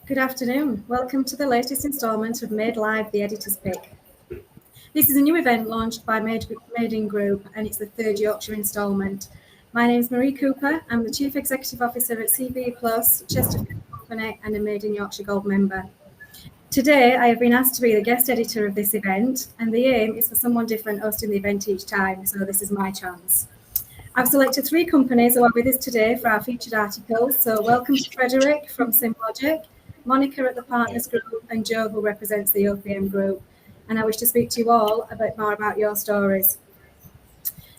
Good afternoon. Welcome to the latest instalment of Made Live, the Editor's Pick. This is a new event launched by Made in Group, and it's the third Yorkshire instalment. My name is Marie Cooper. I'm the Chief Executive Officer at CBE Plus, Chesterfield Company, and a Made in Yorkshire Gold member. Today, I have been asked to be the guest editor of this event, and the aim is for someone different hosting the event each time, so this is my chance. I've selected 3 companies who are with us today for our featured articles. So welcome to Frederick from SimLogic, Monica at the Partners Group, and Joe, who represents the OPM Group. And I wish to speak to you all a bit more about your stories.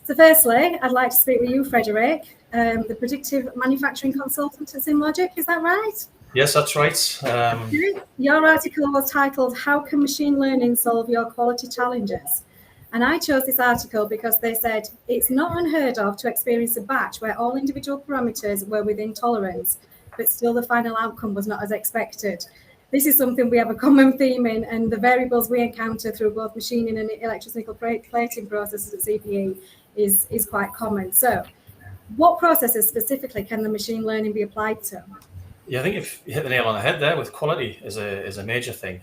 So firstly, I'd like to speak with you, Frederick, the predictive manufacturing consultant at SimLogic. Is that right? Yes, that's right. Your article was titled, "How Can Machine Learning Solve Your Quality Challenges?" And I chose this article because they said it's not unheard of to experience a batch where all individual parameters were within tolerance, but still the final outcome was not as expected. This is something we have a common theme in, and the variables we encounter through both machining and electrosnickel plating processes at CBE is quite common. So what processes specifically can the machine learning be applied to? Yeah, I think you've hit the nail on the head there with quality is a major thing.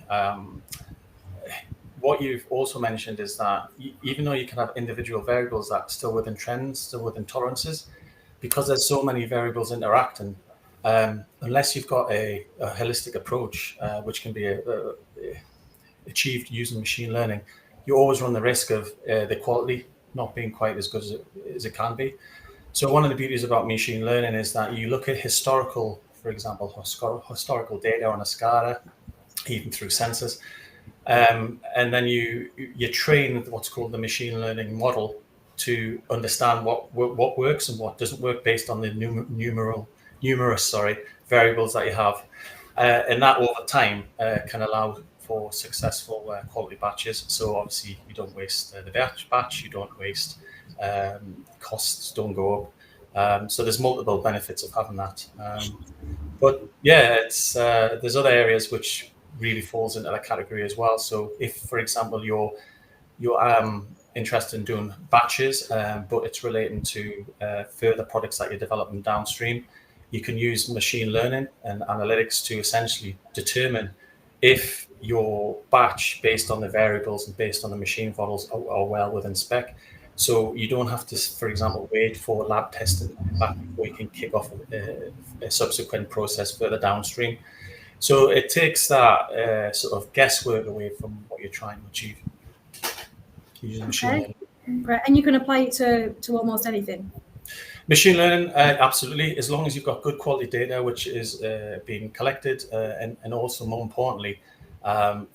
What you've also mentioned is that even though you can have individual variables that are still within trends, still within tolerances, because there's so many variables interacting, unless you've got a holistic approach, which can be achieved using machine learning, you always run the risk of the quality not being quite as good as it can be. So one of the beauties about machine learning is that you look at historical, for example, historical data on a SCADA, even through sensors, and then you train what's called the machine learning model to understand what works and what doesn't work based on the numerous variables that you have, and that over time can allow for successful quality batches. So obviously you don't waste the batch, you don't waste, costs don't go up. So there's multiple benefits of having that. But yeah, it's there's other areas which really falls into that category as well. So if, for example, you're interested in doing batches, but it's relating to further products that you're developing downstream, you can use machine learning and analytics to essentially determine if your batch, based on the variables and based on the machine models, are well within spec. So you don't have to, for example, wait for lab testing back before you can kick off a subsequent process further downstream. So it takes that sort of guesswork away from what you're trying to achieve using machine learning. Right, and you can apply it to almost anything. Machine learning, absolutely, as long as you've got good quality data, which is being collected and also, more importantly,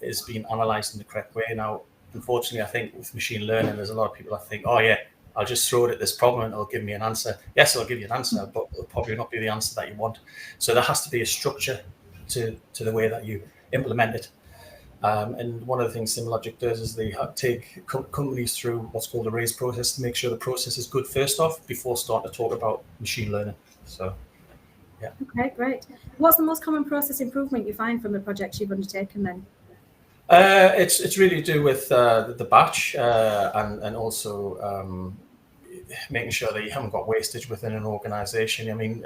is being analysed in the correct way. Now, unfortunately, I think with machine learning, there's a lot of people that think, oh yeah, I'll just throw it at this problem and it'll give me an answer. Yes, it'll give you an answer, but it'll probably not be the answer that you want. So there has to be a structure to the way that you implement it. And one of the things SimLogic does is they take companies through what's called a raise process to make sure the process is good first off before starting to talk about machine learning. So, yeah. Okay, great. What's the most common process improvement you find from the projects you've undertaken then? It's really to do with the batch and also making sure that you haven't got wastage within an organisation. I mean,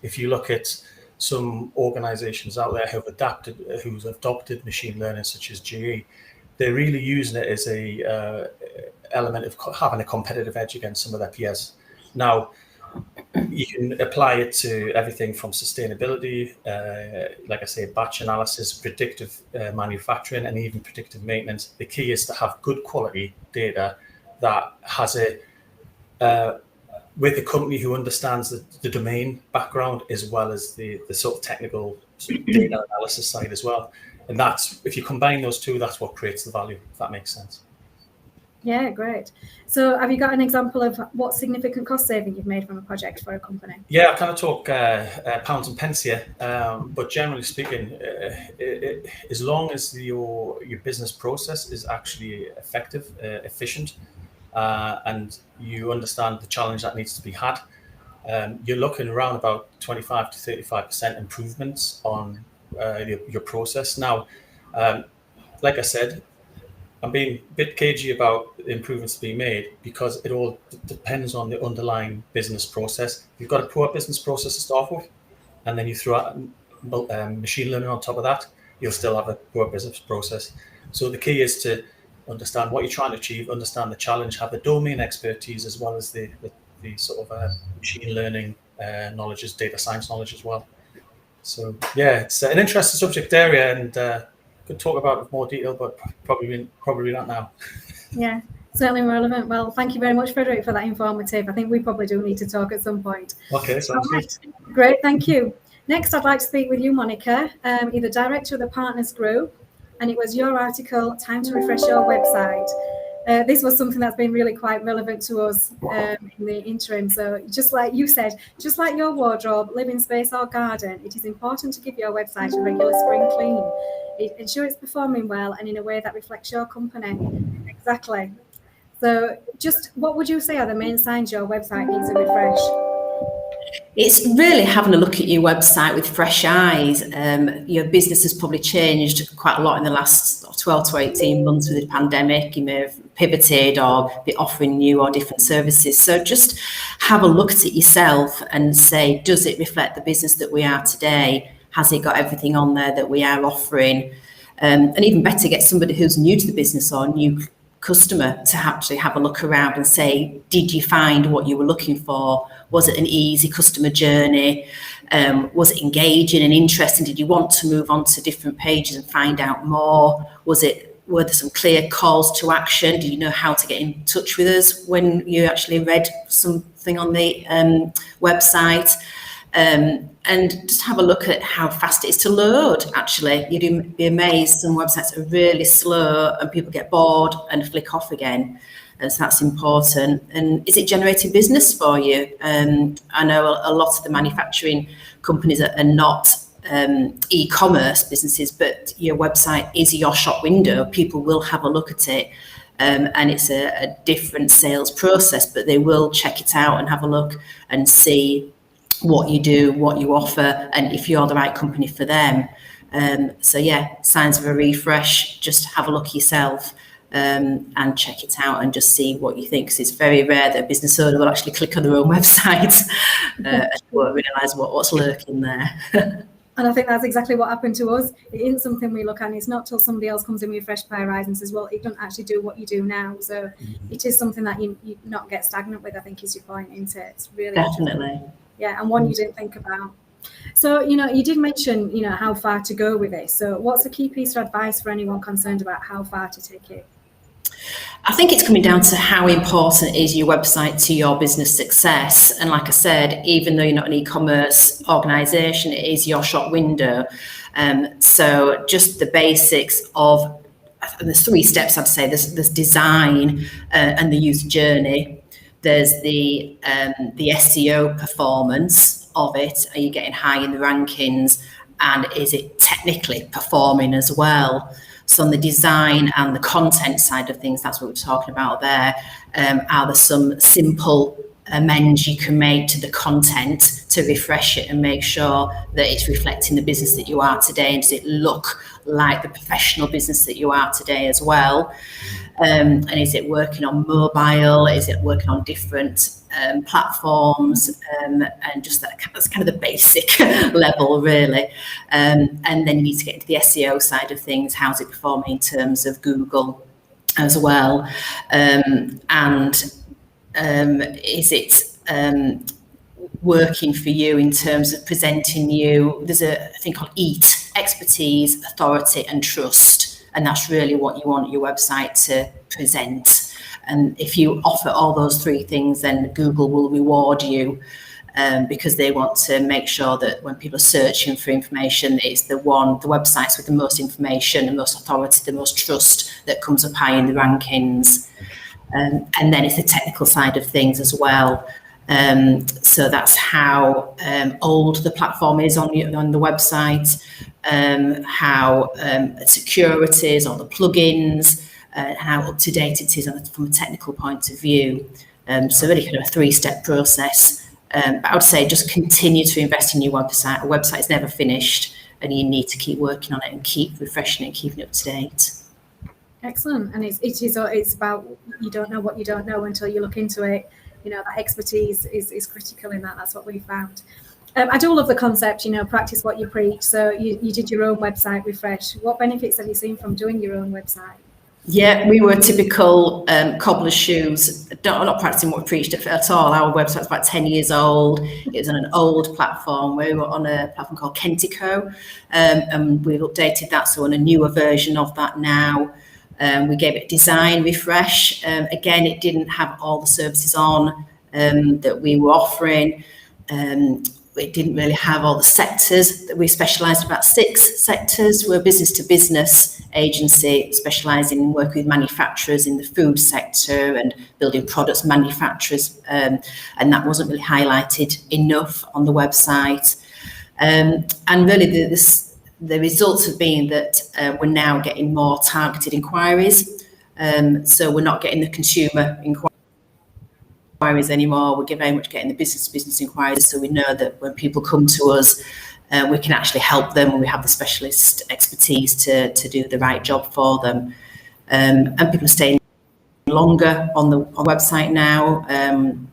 if you look at some organisations out there who've adopted machine learning, such as GE, they're really using it as a element of having a competitive edge against some of their peers. Now, you can apply it to everything from sustainability, like I say, batch analysis, predictive manufacturing, and even predictive maintenance. The key is to have good quality data that has with a company who understands the domain background as well as the sort of technical sort of data analysis side as well. And that's, if you combine those two, that's what creates the value, if that makes sense. Yeah, great. So have you got an example of what significant cost saving you've made from a project for a company? Yeah, I kind of talk pounds and pence here, but generally speaking, as long as your business process is actually effective, efficient, and you understand the challenge that needs to be had, you're looking around about 25 to 35% improvements on your process. Now, like I said, I'm being a bit cagey about the improvements being made because it all depends on the underlying business process. You've got a poor business process to start with, and then you throw out machine learning on top of that, you'll still have a poor business process. So the key is to understand what you're trying to achieve, understand the challenge, have the domain expertise as well as the sort of machine learning knowledge, data science knowledge as well. So yeah, it's an interesting subject area, and could talk about it with more detail, but probably not now. Yeah, certainly relevant. Well, thank you very much, Frederick, for that informative. I think we probably do need to talk at some point. Okay, sounds good. Great, thank you. Next, I'd like to speak with you, Monica, you're the director of the Partners Group, and it was your article, Time to Refresh Your Website. This was something that's been really quite relevant to us in the interim. So just like you said, just like your wardrobe, living space or garden, it is important to give your website a regular spring clean. Ensure it's performing well and in a way that reflects your company. Exactly. So just what would you say are the main signs your website needs a refresh? It's really having a look at your website with fresh eyes. Your business has probably changed quite a lot in the last 12 to 18 months with the pandemic. You may have pivoted or be offering new or different services. So just have a look at it yourself and say, does it reflect the business that we are today? Has it got everything on there that we are offering? And even better, get somebody who's new to the business or new customer to actually have a look around and say, did you find what you were looking for? Was it an easy customer journey? Was it engaging and interesting? Did you want to move on to different pages and find out more? Were there some clear calls to action? Do you know how to get in touch with us when you actually read something on the website? And just have a look at how fast it is to load, actually. You'd be amazed, some websites are really slow and people get bored and flick off again. And so that's important. And is it generating business for you? I know a lot of the manufacturing companies are not e-commerce businesses, but your website is your shop window. People will have a look at it. And it's a different sales process, but they will check it out and have a look and see what you do, what you offer, and if you're the right company for them. So yeah, signs of a refresh, just have a look yourself and check it out and just see what you think, because it's very rare that a business owner will actually click on their own website and won't realise what's lurking there. And I think that's exactly what happened to us. It isn't something we look at, and it's not till somebody else comes in with a fresh pair of eyes and says, well, it doesn't actually do what you do now. So it is something that you not get stagnant with, I think is your point, isn't it? It's really Definitely. Yeah, and one you didn't think about. So, you did mention, how far to go with this. So what's the key piece of advice for anyone concerned about how far to take it? I think it's coming down to how important is your website to your business success. And like I said, even though you're not an e-commerce organisation, it is your shop window. So just the basics of, there's 3 steps I'd say. There's design and the user journey. There's the SEO performance of it. Are you getting high in the rankings? And is it technically performing as well? So on the design and the content side of things, that's what we're talking about there. Are there some simple amends you can make to the content to refresh it and make sure that it's reflecting the business that you are today? And does it look like the professional business that you are today as well? And is it working on mobile? Is it working on different platforms? And just that's kind of the basic level, really. And then you need to get into the SEO side of things. How's it performing in terms of Google as well? Is it working for you in terms of presenting you? There's a thing called EAT, expertise, authority and trust. And that's really what you want your website to present. And if you offer all those 3 things, then Google will reward you because they want to make sure that when people are searching for information, it's the websites with the most information, the most authority, the most trust that comes up high in the rankings. And then it's the technical side of things as well. So that's how old the platform is on the website, how secure it is, or the plugins, how up to date it is from a technical point of view. So really kind of a 3-step process. But I would say just continue to invest in your website. A website is never finished, and you need to keep working on it and keep refreshing it and keeping it up to date. Excellent. And it's about, you don't know what you don't know until you look into it. That expertise is critical in that. That's what we found. I do love the concept, practice what you preach. So you did your own website refresh. What benefits have you seen from doing your own website? Yeah, we were typical cobbler's shoes, not practicing what we preached at all. Our website's about 10 years old. It was on an old platform. We were on a platform called Kentico, and we've updated that, so on a newer version of that now. We gave it a design refresh. Again, it didn't have all the services on that we were offering. It didn't really have all the sectors. We specialised in about 6 sectors. We're a business-to-business agency specialising in working with manufacturers in the food sector and building products manufacturers, and that wasn't really highlighted enough on the website. And really the results have been that we're now getting more targeted inquiries. So we're not getting the consumer inquiries anymore. We're very much getting the business inquiries, so we know that when people come to us, we can actually help them, and we have the specialist expertise to do the right job for them. And people are staying longer on the website now.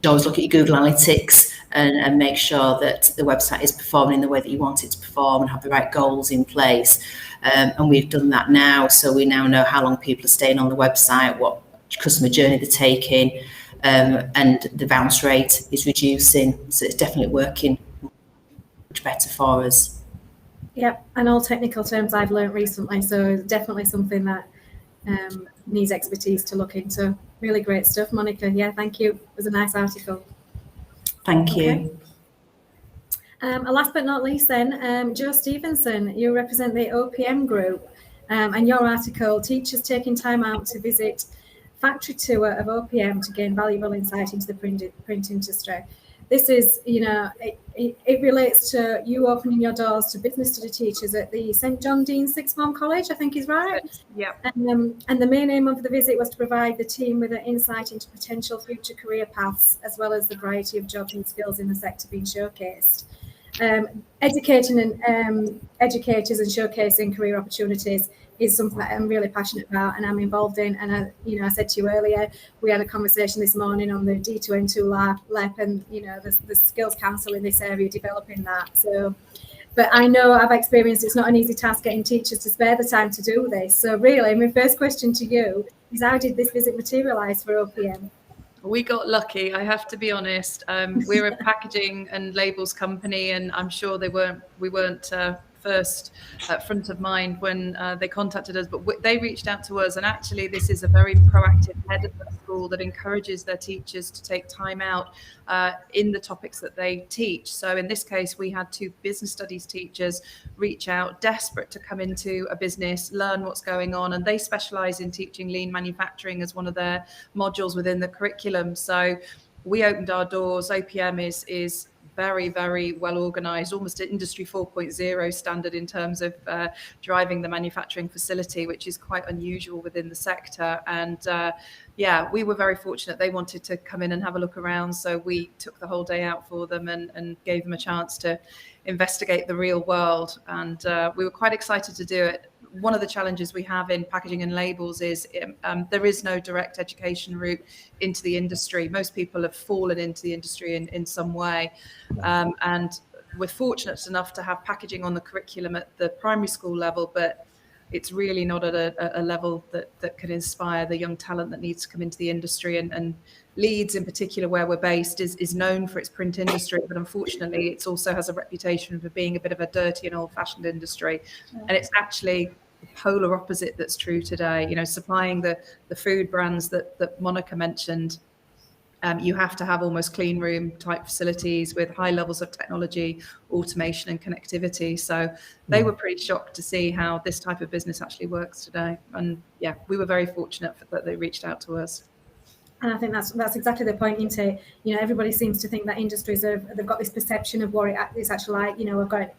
Always look at your Google Analytics and make sure that the website is performing in the way that you want it to perform and have the right goals in place. And we've done that now, so we now know how long people are staying on the website, what customer journey they're taking. And the bounce rate is reducing, so it's definitely working much better for us. Yep, and all technical terms I've learned recently, so definitely something that needs expertise to look into. Really great stuff, Monica. Yeah, thank you. It was a nice article. Thank you. Last but not least then, Jo Stevenson, you represent the OPM group, and your article, Teachers Taking Time Out to Visit Factory Tour of OPM to Gain Valuable Insight into the print industry. This is, it relates to you opening your doors to business study teachers at the St John Dean Sixth Form College, I think is right. Yeah. And the main aim of the visit was to provide the team with an insight into potential future career paths, as well as the variety of jobs and skills in the sector being showcased. Educating and educators and showcasing career opportunities is something that I'm really passionate about and I'm involved in. And I said to you earlier, we had a conversation this morning on the D2N2 LEP and the skills council in this area, developing that. So, but I know I've experienced it's not an easy task getting teachers to spare the time to do this. So really, my first question to you is, how did this visit materialise for OPM? We got lucky, I have to be honest. We're a packaging and labels company, and I'm sure we weren't first front of mind when they contacted us, but they reached out to us. And actually, this is a very proactive head of the school that encourages their teachers to take time out in the topics that they teach. So in this case, we had 2 business studies teachers reach out, desperate to come into a business, learn what's going on, and they specialize in teaching lean manufacturing as one of their modules within the curriculum. So we opened our doors. OPM is very, very well organized, almost an industry 4.0 standard in terms of driving the manufacturing facility, which is quite unusual within the sector. And yeah, we were very fortunate. They wanted to come in and have a look around, so we took the whole day out for them and gave them a chance to investigate the real world. And we were quite excited to do it. One of the challenges we have in packaging and labels is there is no direct education route into the industry. Most people have fallen into the industry in some way. And we're fortunate enough to have packaging on the curriculum at the primary school level, but it's really not at a level that can inspire the young talent that needs to come into the industry. And Leeds in particular, where we're based, is known for its print industry, but unfortunately it also has a reputation for being a bit of a dirty and old-fashioned industry. And it's actually the polar opposite that's true today. Supplying the food brands that Monica mentioned, you have to have almost clean room type facilities with high levels of technology, automation and connectivity. So they were pretty shocked to see how this type of business actually works today. And yeah, we were very fortunate that they reached out to us. And I think that's exactly the point, isn't it? Everybody seems to think that industries they've got this perception of what it's actually like. I've got an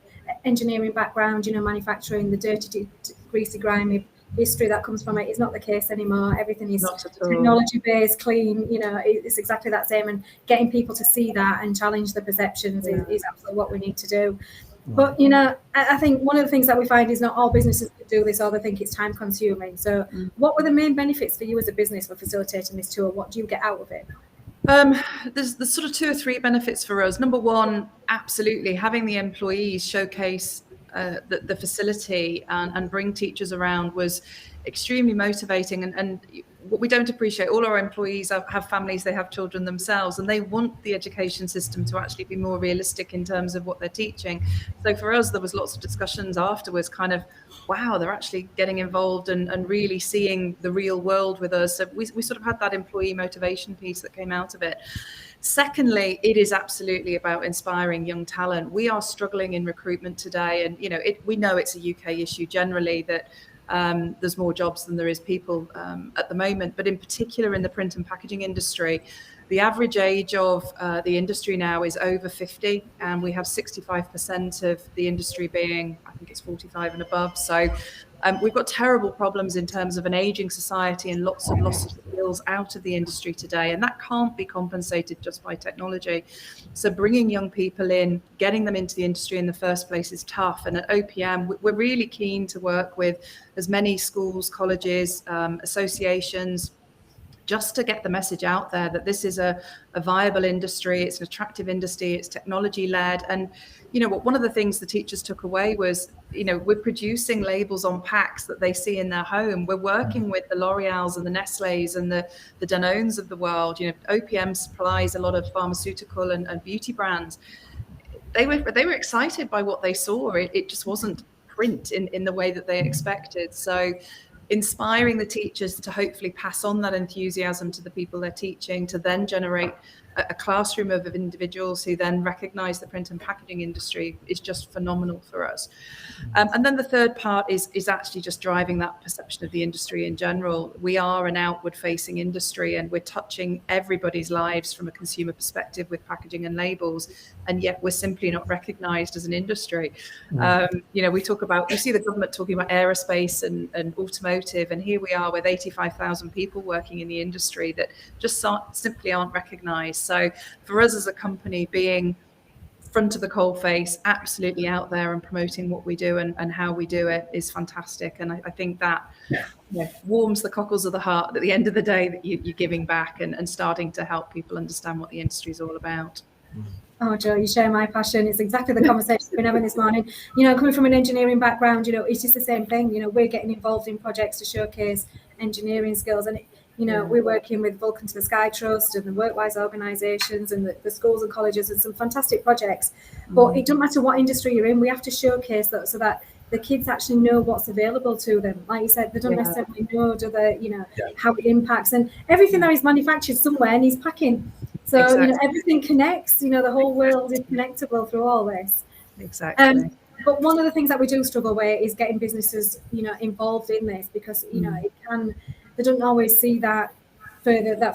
engineering background, manufacturing, the dirty, greasy, grimy history that comes from it is not the case anymore. Everything is technology based, clean. It's exactly that same, and getting people to see that and challenge the perceptions is absolutely what we need to do. But I think one of the things that we find is not all businesses can do this, or they think it's time consuming. So what were the main benefits for you as a business for facilitating this tour? What do you get out of it? There's sort of 2 or 3 benefits for us. Number one, absolutely having the employees showcase the facility and bring teachers around was extremely motivating. And what we don't appreciate, all our employees have families, they have children themselves, and they want the education system to actually be more realistic in terms of what they're teaching. So for us, there was lots of discussions afterwards, kind of, wow, they're actually getting involved and really seeing the real world with us. So we sort of had that employee motivation piece that came out of it. Secondly, it is absolutely about inspiring young talent. We are struggling in recruitment today, and we know it's a UK issue generally that there's more jobs than there is people at the moment, but in particular in the print and packaging industry, the average age of the industry now is over 50, and we have 65% of the industry being, I think it's 45 and above. So we've got terrible problems in terms of an aging society and lots of loss of skills out of the industry today, and that can't be compensated just by technology. So bringing young people in, getting them into the industry in the first place is tough. And at OPM, we're really keen to work with as many schools, colleges, associations, just to get the message out there that this is a viable industry, it's an attractive industry, it's technology led. And one of the things the teachers took away was, we're producing labels on packs that they see in their home. We're working with the L'Oreals and the Nestle's and the Danones of the world. OPM supplies a lot of pharmaceutical and beauty brands. They were excited by what they saw. It just wasn't print in the way that they expected. So inspiring the teachers to hopefully pass on that enthusiasm to the people they're teaching, to then generate a classroom of individuals who then recognize the print and packaging industry is just phenomenal for us. And then the third part is actually just driving that perception of the industry in general. We are an outward facing industry, and we're touching everybody's lives from a consumer perspective with packaging and labels, and yet we're simply not recognized as an industry. We talk about, you see the government talking about aerospace and automotive, and here we are with 85,000 people working in the industry that just simply aren't recognized. So for us as a company, being front of the coal face, absolutely out there and promoting what we do and how we do it is fantastic. And I think that warms the cockles of the heart at the end of the day, that you're giving back and starting to help people understand what the industry is all about. Oh, Jo, you share my passion. It's exactly the conversation we've been having this morning. Coming from an engineering background, it's just the same thing. We're getting involved in projects to showcase engineering skills, and we're working with Vulcan to the Sky Trust and the Workwise organisations and the schools and colleges, and some fantastic projects. But it doesn't matter what industry you're in, we have to showcase that so that the kids actually know what's available to them. Like you said, they don't necessarily know, do they, how it impacts. And everything that is manufactured somewhere needs packing. So, exactly. Everything connects, the whole world is connectable through all this. Exactly. But one of the things that we do struggle with is getting businesses, involved in this, because, they don't always see that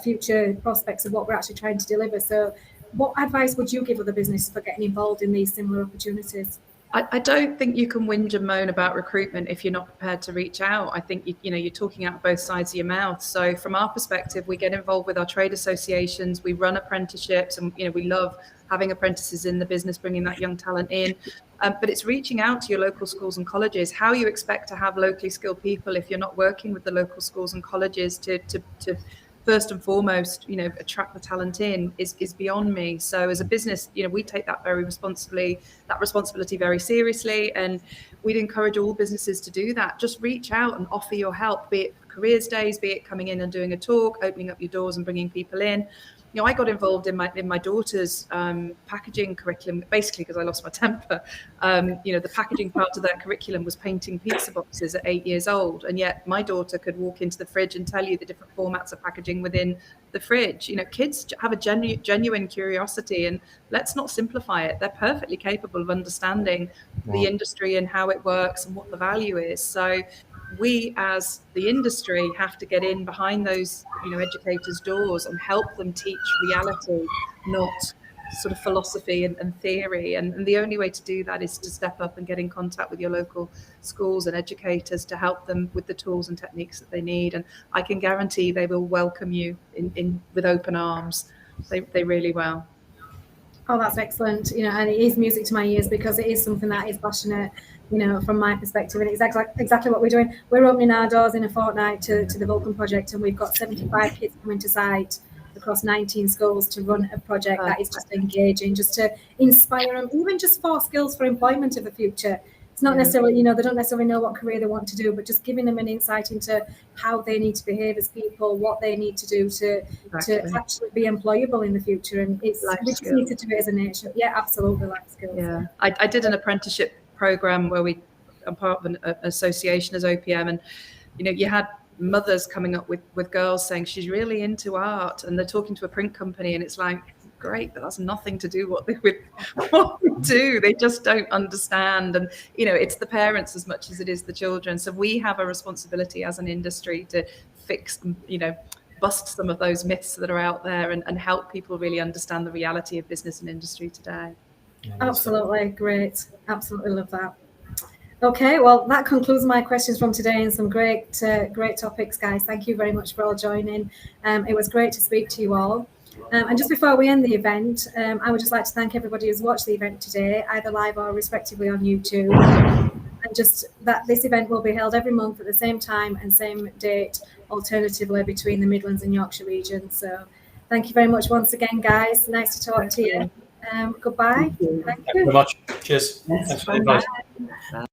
future prospects of what we're actually trying to deliver. So what advice would you give other businesses for getting involved in these similar opportunities? I don't think you can whinge and moan about recruitment if you're not prepared to reach out. I think you're talking out both sides of your mouth. So from our perspective, we get involved with our trade associations, we run apprenticeships, and we love having apprentices in the business, bringing that young talent in. But it's reaching out to your local schools and colleges. How you expect to have locally skilled people if you're not working with the local schools and colleges to first and foremost, attract the talent in is beyond me. So as a business, we take that responsibility very seriously, and we'd encourage all businesses to do that. Just reach out and offer your help, be it careers days, be it coming in and doing a talk, opening up your doors and bringing people in. I got involved in my daughter's packaging curriculum, basically because I lost my temper. The packaging part of their curriculum was painting pizza boxes at 8 years old. And yet my daughter could walk into the fridge and tell you the different formats of packaging within the fridge. Kids have a genuine curiosity, and let's not simplify it. They're perfectly capable of understanding the industry and how it works and what the value is. So we as the industry have to get in behind those educators' doors and help them teach reality, not sort of philosophy and theory. And the only way to do that is to step up and get in contact with your local schools and educators to help them with the tools and techniques that they need. And I can guarantee they will welcome you in with open arms. They really will. Oh, that's excellent. And it is music to my ears, because it is something that is passionate, from my perspective. And it's exactly what we're doing. We're opening our doors in a fortnight to the Vulcan project, and we've got 75 kids coming to site across 19 schools to run a project that is just engaging, just to inspire them, even just for skills for employment of the future. It's not necessarily, you know, they don't necessarily know what career they want to do, but just giving them an insight into how they need to behave as people, what they need to do to actually be employable in the future. And we just need to do it as a nation. Yeah, absolutely, life skills. Yeah, I did an apprenticeship program where I'm part of an association as OPM, and you know, you had mothers coming up with girls saying she's really into art, and they're talking to a print company, and it's like, great, but that's nothing to do with what we do. They just don't understand. And you know, it's the parents as much as it is the children. So we have a responsibility as an industry to fix, you know, bust some of those myths that are out there, and help people really understand the reality of business and industry today. Absolutely, great. Absolutely love that. Okay, well, that concludes my questions from today, and some great topics, guys. Thank you very much for all joining. It was great to speak to you all. And just before we end the event, I would just like to thank everybody who's watched the event today, either live or respectively on YouTube. And just that this event will be held every month at the same time and same date, alternatively between the Midlands and Yorkshire region. So thank you very much once again, guys. Nice to talk to you. Goodbye. Thank you very much. Cheers. Thanks for the advice.